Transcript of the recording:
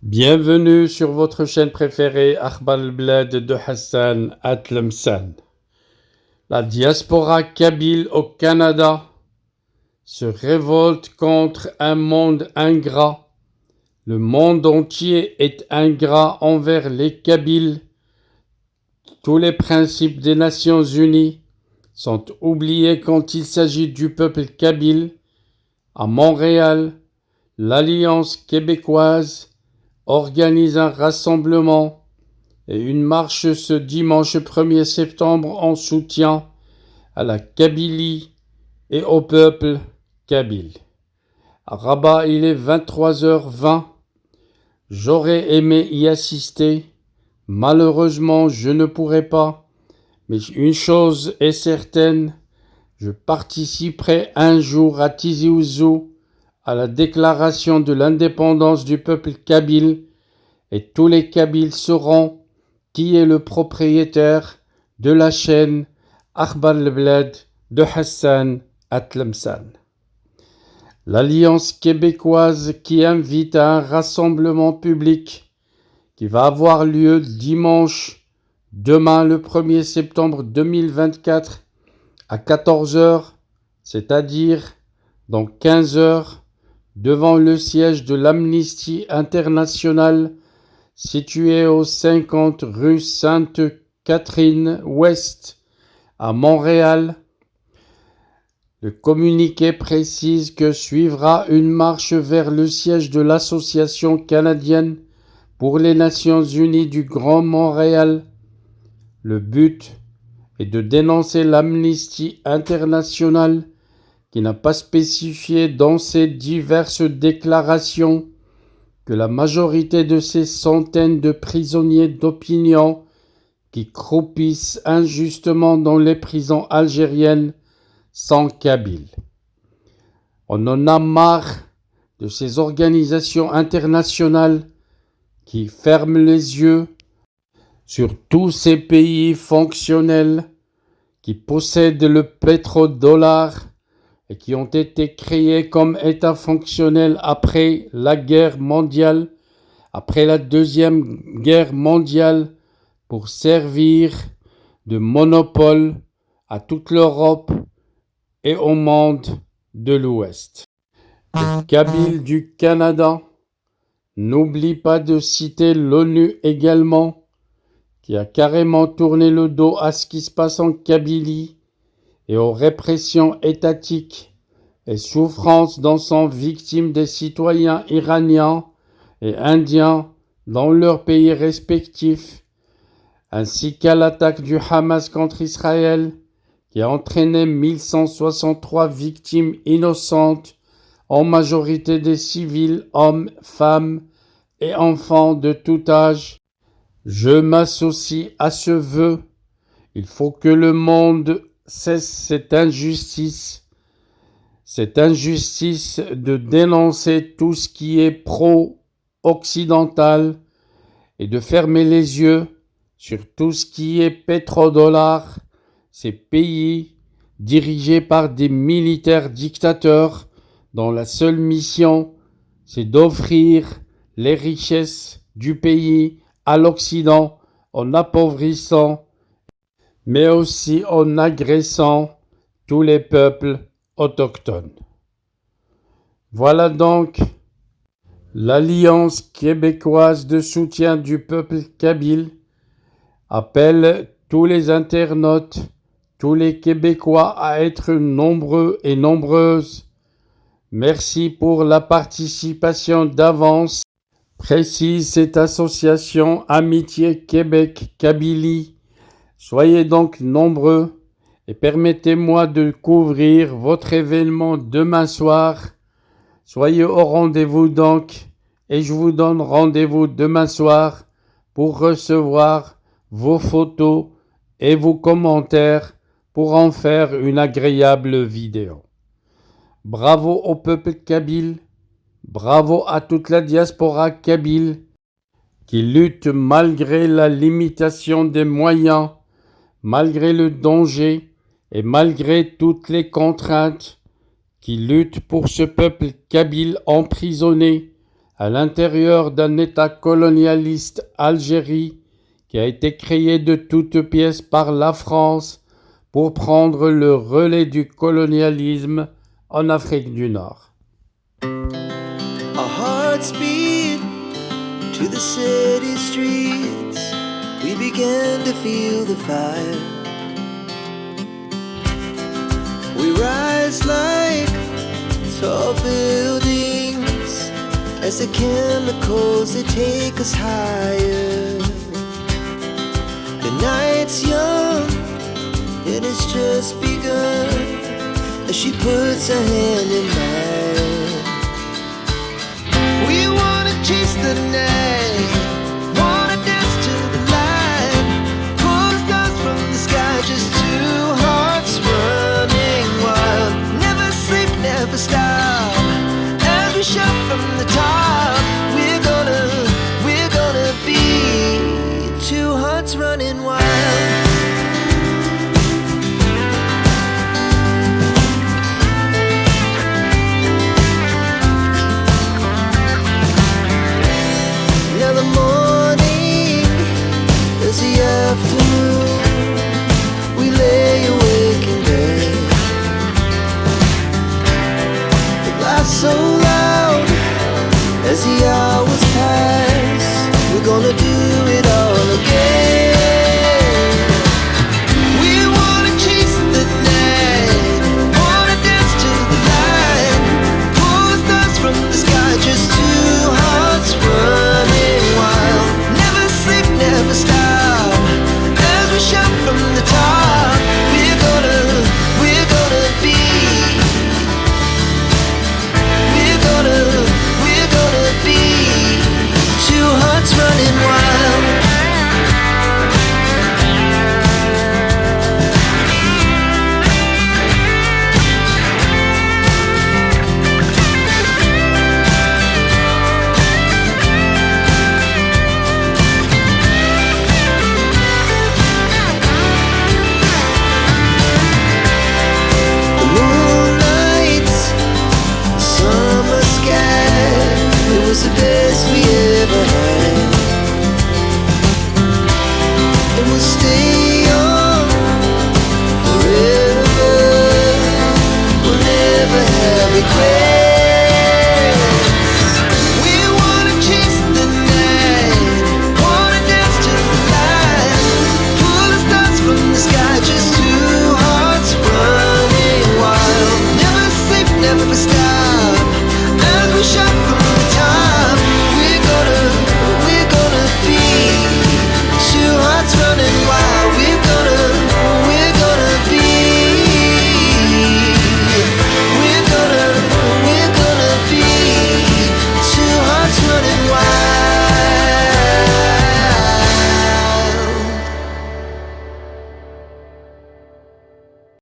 Bienvenue sur votre chaîne préférée Akhbar al-Blad de Hassan Atlemsan. La diaspora kabyle au Canada se révolte contre un monde ingrat. Le monde entier est ingrat envers les Kabyles. Tous les principes des Nations Unies sont oubliés quand il s'agit du peuple kabyle. À Montréal, l'Alliance québécoise organise un rassemblement et une marche ce dimanche 1er septembre en soutien à la Kabylie et au peuple kabyle. À Rabat, il est 23h20. J'aurais aimé y assister. Malheureusement, je ne pourrai pas. Mais une chose est certaine, je participerai un jour à Tizi Ouzou à la déclaration de l'indépendance du peuple kabyle et tous les Kabyles sauront qui est le propriétaire de la chaîne Akhbar al-Blad de Hassan Atlemsan. L'Alliance québécoise qui invite à un rassemblement public qui va avoir lieu dimanche, demain le 1er septembre 2024 à 14h, c'est-à-dire dans 15 heures, devant le siège de l'Amnesty International situé au 50 rue Sainte-Catherine-Ouest à Montréal. Le communiqué précise que suivra une marche vers le siège de l'Association canadienne pour les Nations Unies du Grand Montréal. Le but est de dénoncer l'Amnesty International qui n'a pas spécifié dans ses diverses déclarations que la majorité de ces centaines de prisonniers d'opinion qui croupissent injustement dans les prisons algériennes sont kabyles. On en a marre de ces organisations internationales qui ferment les yeux sur tous ces pays fonctionnels qui possèdent le pétrodollar et qui ont été créés comme État fonctionnel après la guerre mondiale, après la Deuxième Guerre mondiale, pour servir de monopole à toute l'Europe et au monde de l'Ouest. Les Kabyles du Canada n'oublient pas de citer l'ONU également, qui a carrément tourné le dos à ce qui se passe en Kabylie et aux répressions étatiques et souffrances dont sont victimes des citoyens iraniens et indiens dans leurs pays respectifs, ainsi qu'à l'attaque du Hamas contre Israël, qui a entraîné 1163 victimes innocentes, en majorité des civils, hommes, femmes et enfants de tout âge. Je m'associe à ce vœu. Il faut que le monde cesse cette injustice de dénoncer tout ce qui est pro-occidental et de fermer les yeux sur tout ce qui est pétrodollar, ces pays dirigés par des militaires dictateurs dont la seule mission c'est d'offrir les richesses du pays à l'Occident en appauvrissant mais aussi en agressant tous les peuples autochtones. Voilà donc l'Alliance québécoise de soutien du peuple kabyle appelle tous les internautes, tous les Québécois à être nombreux et nombreuses. Merci pour la participation d'avance, précise cette association Amitié Québec Kabylie. Soyez donc nombreux et permettez-moi de couvrir votre événement demain soir. Soyez au rendez-vous donc et je vous donne rendez-vous demain soir pour recevoir vos photos et vos commentaires pour en faire une agréable vidéo. Bravo au peuple kabyle, bravo à toute la diaspora kabyle qui lutte malgré la limitation des moyens, malgré le danger et malgré toutes les contraintes, qui lutte pour ce peuple kabyle emprisonné à l'intérieur d'un État colonialiste, Algérie, qui a été créé de toutes pièces par la France pour prendre le relais du colonialisme en Afrique du Nord. Our hearts beat to the city streets. We began to feel the fire. We rise like tall buildings as the chemicals, they take us higher. The night's young, it has just begun as she puts her hand in mine. We wanna chase the night